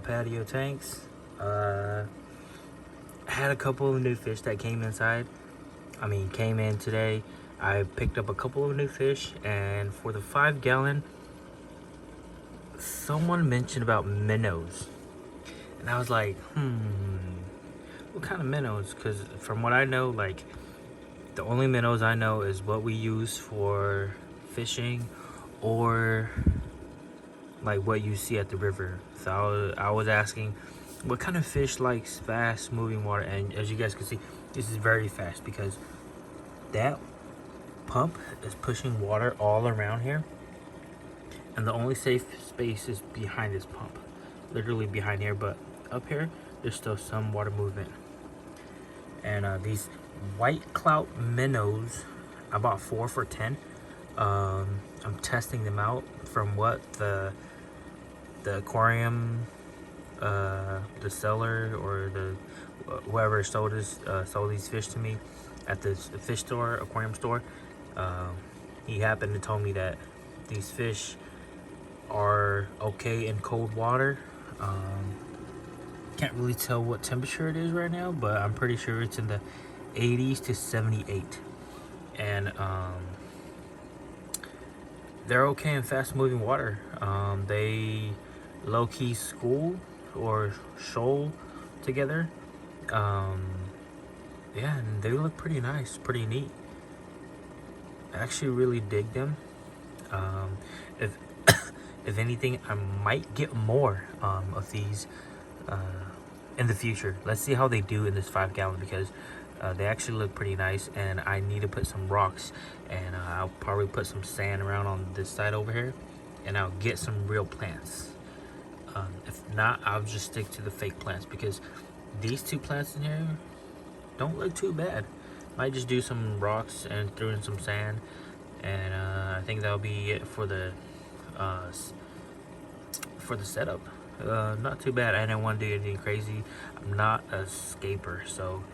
patio tanks. Had a couple of new fish that came inside. Came in today. I picked up a couple of new fish, and for the 5-gallon, someone mentioned about minnows. And I was like, what kind of minnows? Because from what I know, like, the only minnows I know is what we use for fishing, or like what you see at the river. So I was asking, what kind of fish likes fast moving water? And as you guys can see, this is very fast because that pump is pushing water all around here, and the only safe space is behind this pump, literally behind here. But up here, there's still some water movement. And these white clout minnows, I bought 4 for $10. I'm testing them out from what the aquarium, the seller or the whoever sold these fish to me at the fish store, aquarium store. He happened to tell me that these fish are okay in cold water. Can't really tell what temperature it is right now, but I'm pretty sure it's in the 80s to 78. And they're okay in fast moving water. They low-key school or shoal together. Yeah, and they look pretty nice, pretty neat. I actually really dig them. If if anything, I might get more of these in the future. Let's see how they do in this 5-gallon, because they actually look pretty nice, and I need to put some rocks, and I'll probably put some sand around on this side over here, and I'll get some real plants. If not, I'll just stick to the fake plants, because these 2 plants in here don't look too bad. Might just do some rocks and throw in some sand, and I think that'll be it for the setup. Not too bad. I didn't want to do anything crazy. I'm not a scaper, so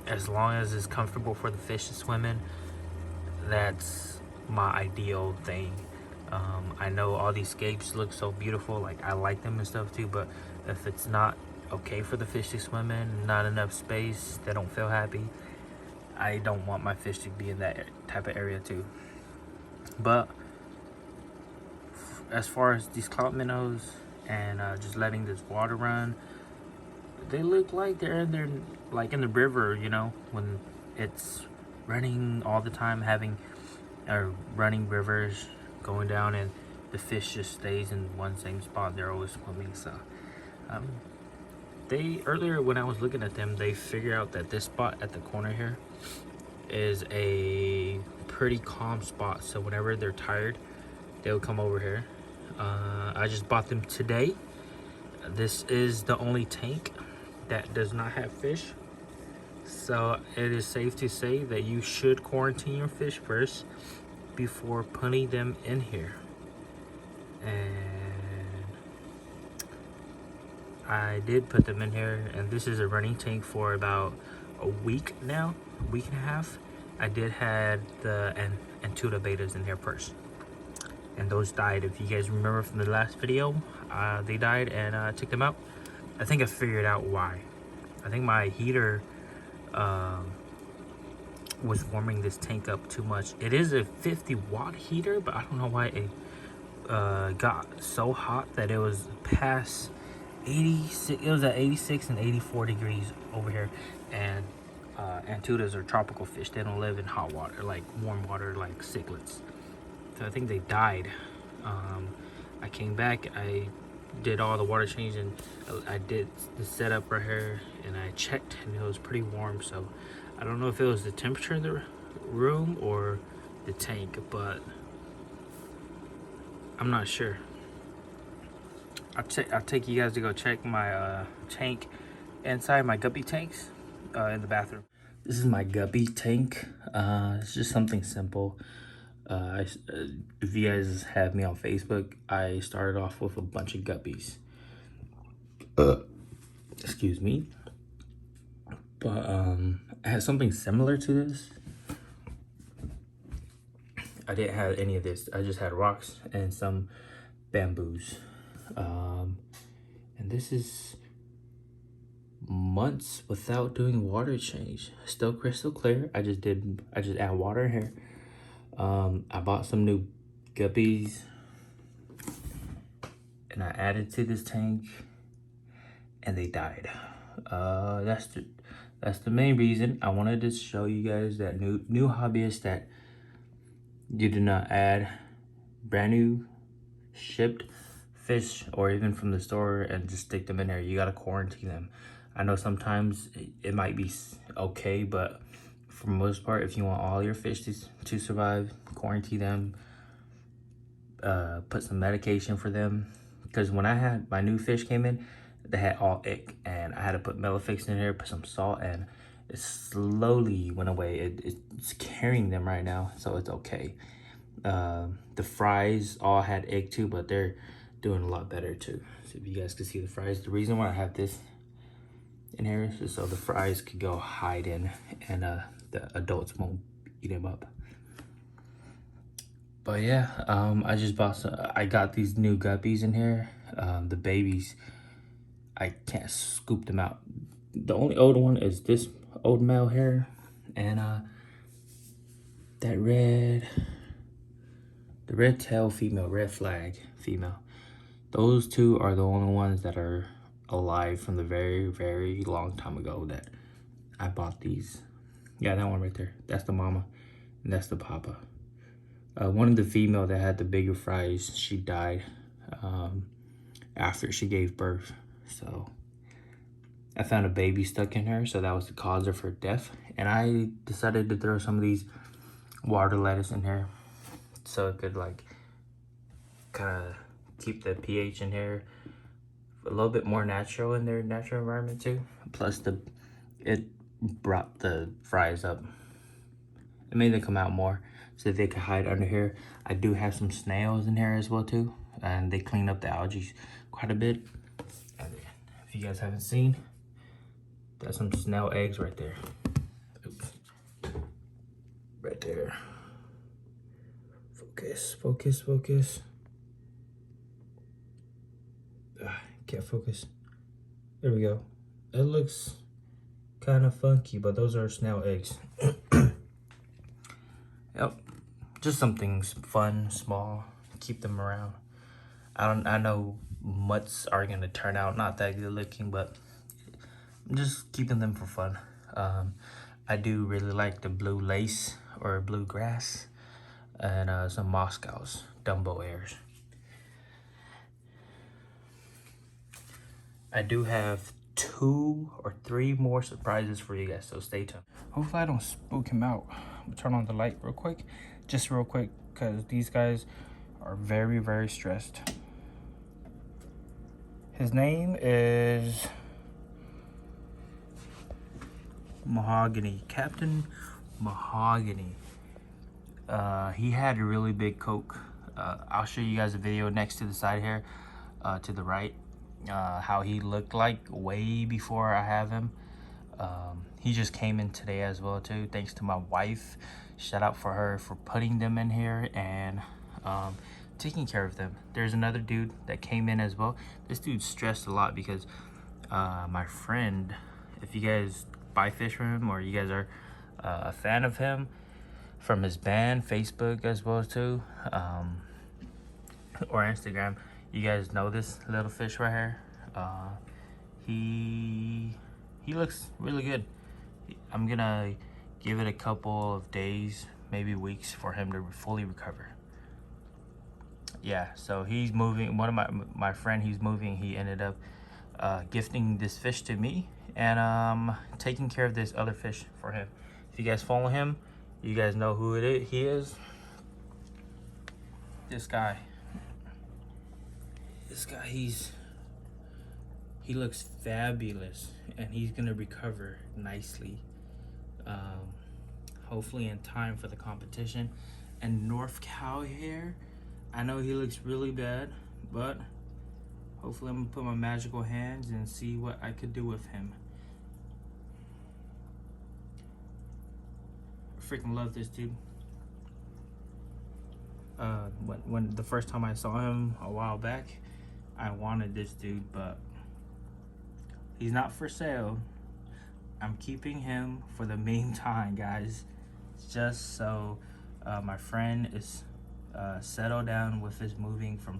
as long as it's comfortable for the fish to swim in, that's my ideal thing. I know all these scapes look so beautiful, like I like them and stuff too, but if it's not okay for the fish to swim in, not enough space, they don't feel happy, I don't want my fish to be in that type of area too. But as far as these clout minnows and just letting this water run, they look like they're in there, like in the river, you know, when it's running all the time, having running rivers going down, and the fish just stays in one same spot. They're always swimming. So they, earlier when I was looking at them, they figure out that this spot at the corner here is a pretty calm spot, so whenever they're tired, they'll come over here. I just bought them today. This is the only tank that does not have fish, so it is safe to say that you should quarantine your fish first before putting them in here. And I did put them in here, and this is a running tank for about a week now, a week and a half. I did had the Antuta betas in here first, and those died. If you guys remember from the last video, they died, and I took them out. I think I figured out why. I think my heater was warming this tank up too much. It is a 50-watt heater, but I don't know why it got so hot that it was past 86. It was at 86 and 84 degrees over here. And Antutas are tropical fish. They don't live in hot water, like warm water, like cichlids. So I think they died. I came back, I did all the water change, and I did the setup right here, and I checked, and it was pretty warm. So I don't know if it was the temperature in the room or the tank, but I'm not sure. I'll take you guys to go check my tank inside, my guppy tanks in the bathroom. This is my guppy tank. It's just something simple. If you guys have me on Facebook, I started off with a bunch of guppies. Excuse me. But I had something similar to this. I didn't have any of this. I just had rocks and some bamboos. And this is months without doing water change. Still crystal clear. I just add water here. I bought some new Guppies and I added to this tank and they died. That's the main reason. I wanted to show you guys that new hobbyists that you do not add brand new shipped fish or even from the store and just stick them in there. You gotta quarantine them. I know sometimes it might be okay, but for the most part, if you want all your fish to survive, quarantine them, put some medication for them. Because when I had my new fish came in, they had all ick, and I had to put Melafix in here, put some salt, and it slowly went away. It's carrying them right now, so it's okay. The fries all had ick too, but they're doing a lot better too. So if you guys can see the fries, the reason why I have this in here is so the fries could go hide in and the adults won't eat them up. But yeah, I got these new guppies in here. The babies, I can't scoop them out. The only old one is this old male here, and the red tail female, red flag female. Those two are the only ones that are alive from the very, very long time ago that I bought these. Yeah, that one right there. That's the mama, and that's the papa. One of the female that had the bigger fries, she died after she gave birth. So I found a baby stuck in her, so that was the cause of her death. And I decided to throw some of these water lettuce in here so it could like kind of keep the pH in here a little bit more natural in their natural environment too. Plus it brought the fries up. It made them come out more so they could hide under here. I do have some snails in here as well too, and they clean up the algae quite a bit. And if you guys haven't seen, that's some snail eggs right there. Oops. Right there. Focus, focus, focus. Can't focus. There we go. It looks kind of funky, but those are snail eggs. Yep, just some things fun, small, keep them around. I know mutts are gonna turn out not that good looking, but I'm just keeping them for fun. I do really like the blue lace or blue grass and some Moscows, Dumbo airs. I do have 2 or 3 more surprises for you guys, so stay tuned. Hopefully I don't spook him out. I'm gonna turn on the light real quick, just real quick, because these guys are very, very stressed. His name is Mahogany, Captain Mahogany. He had a really big coke. I'll show you guys a video next to the side here, to the right. How he looked like way before I have him. He just came in today as well too, thanks to my wife. Shout out for her for putting them in here and taking care of them. There's another dude that came in as well. This dude's stressed a lot because my friend, if you guys buy fish from him or you guys are a fan of him from his band, Facebook as well too, or Instagram, you guys know this little fish right here. He looks really good. I'm gonna give it a couple of days, maybe weeks, for him to fully recover. Yeah, so he's moving. One of my friend, he's moving. He ended up gifting this fish to me and taking care of this other fish for him. If you guys follow him, you guys know who he is. This guy, he looks fabulous, and he's gonna recover nicely. Hopefully in time for the competition. And North Cow here, I know he looks really bad, but hopefully I'm gonna put my magical hands and see what I could do with him. I freaking love this dude. When the first time I saw him a while back, I wanted this dude, but he's not for sale. I'm keeping him for the meantime, guys. Just so my friend is settled down with his moving from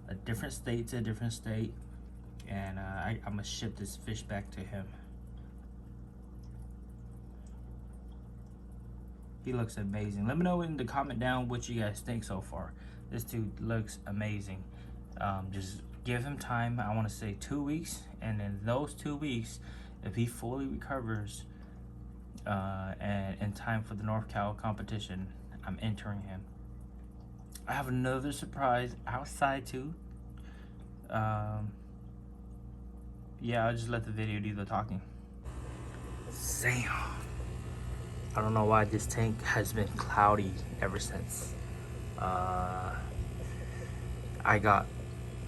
a different state to a different state, and I'm gonna ship this fish back to him. He looks amazing. Let me know in the comment down what you guys think so far. This dude looks amazing. Just give him time. I want to say 2 weeks, and in those 2 weeks, if he fully recovers and in time for the North Cal competition, I'm entering him. I have another surprise outside too. Yeah, I'll just let the video do the talking. Damn. I don't know why this tank has been cloudy ever since I got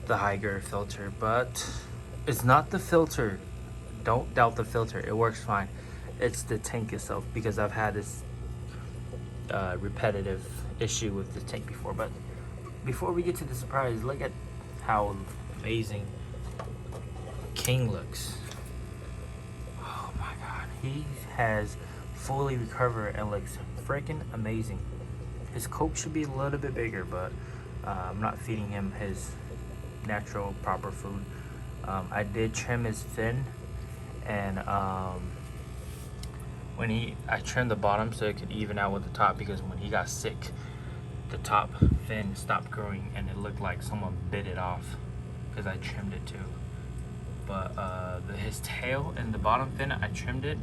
the Higher filter, but it's not the filter. Don't doubt the filter, it works fine. It's the tank itself, because I've had this repetitive issue with the tank before. But before we get to the surprise, look at how amazing King looks. Oh my god, he has fully recovered and looks freaking amazing. His coke should be a little bit bigger, but I'm not feeding him his natural proper food. I did trim his fin, and I trimmed the bottom so it could even out with the top, because when he got sick, the top fin stopped growing and it looked like someone bit it off because I trimmed it too. But his tail and the bottom fin, I trimmed it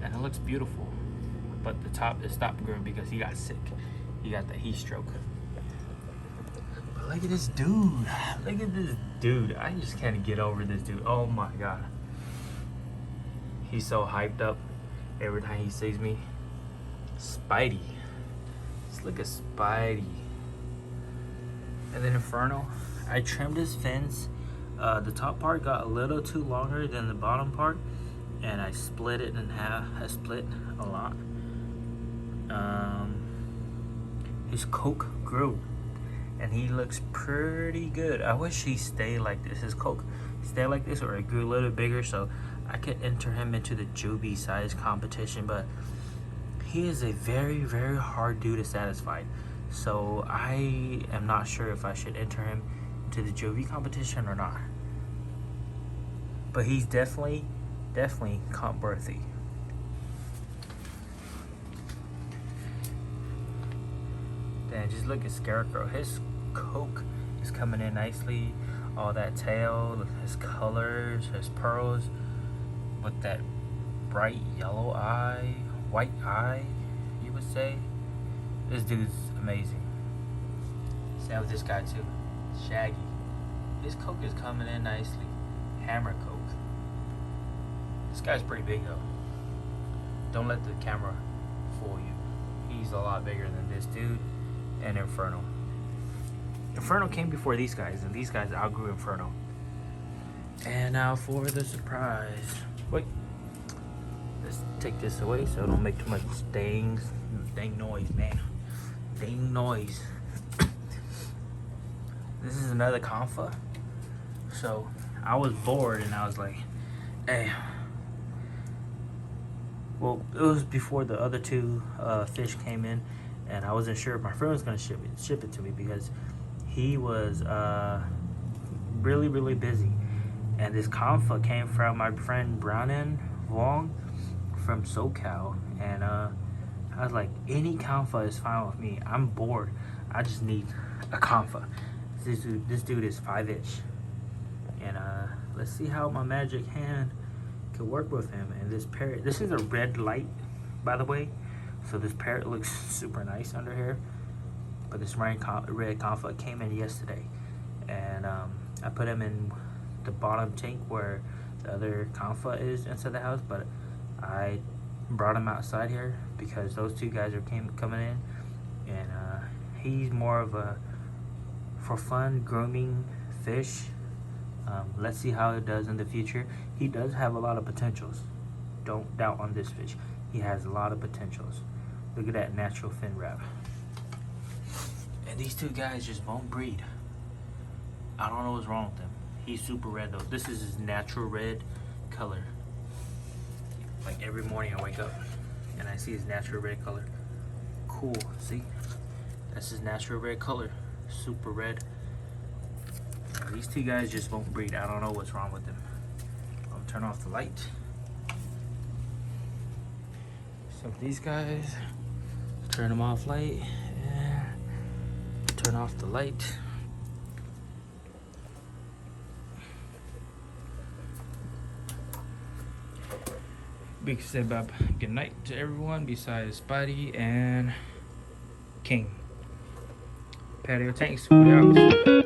and it looks beautiful. But the top, it stopped growing because he got sick. He got the heat stroke. But look at this dude. Look at this dude. I just can't get over this dude. Oh my god. He's so hyped up every time he sees me. Spidey. Just look at Spidey. And then Inferno. I trimmed his fins. The top part got a little too longer than the bottom part, and I split it in half. I split a lot. His coke grew, and he looks pretty good. I wish he stayed like this. His coke stayed like this, or it grew a little bigger, so I could enter him into the Juby size competition. But he is a very, very hard dude to satisfy. So I am not sure if I should enter him into the Juby competition or not. But he's definitely comp worthy. Then just look at Scarecrow. His coke is coming in nicely. All that tail, his colors, his pearls, with that bright yellow eye, white eye, you would say. This dude's amazing. Same with this guy too, Shaggy. His coke is coming in nicely. Hammer coke. This guy's pretty big though. Don't let the camera fool you. He's a lot bigger than this dude and Inferno. Inferno came before these guys, and these guys outgrew Inferno. And now for the surprise. Wait. Let's take this away so it don't make too much dang noise, man. Dang noise. This is another confa. So I was bored and I was like, hey. Well, it was before the other two fish came in, and I wasn't sure if my friend was gonna ship it to me, because he was really busy. And this confa came from my friend Brownin Wong from SoCal, and I was like, any confa is fine with me. I'm bored. I just need a confa. This dude is 5-inch, and let's see how my magic hand could work with him. And this parrot, this is a red light, by the way, so this parrot looks super nice under here. But this red confa came in yesterday, and I put him in the bottom tank where the other confa is inside the house, but I brought him outside here because those two guys are coming in, and he's more of a for fun grooming fish. Let's see how it does in the future. He does have a lot of potentials. Don't doubt on this fish. He has a lot of potentials. Look at that natural fin wrap. And these two guys just won't breed. I don't know what's wrong with them. He's super red though. This is his natural red color. Like every morning I wake up and I see his natural red color. Cool, see? That's his natural red color. Super red. These two guys just won't breed. I don't know what's wrong with them. I'll turn off the light. So these guys, turn them off light. Yeah. Turn off the light. Big say good night to everyone besides Spidey and King. Patio Tanks, we out.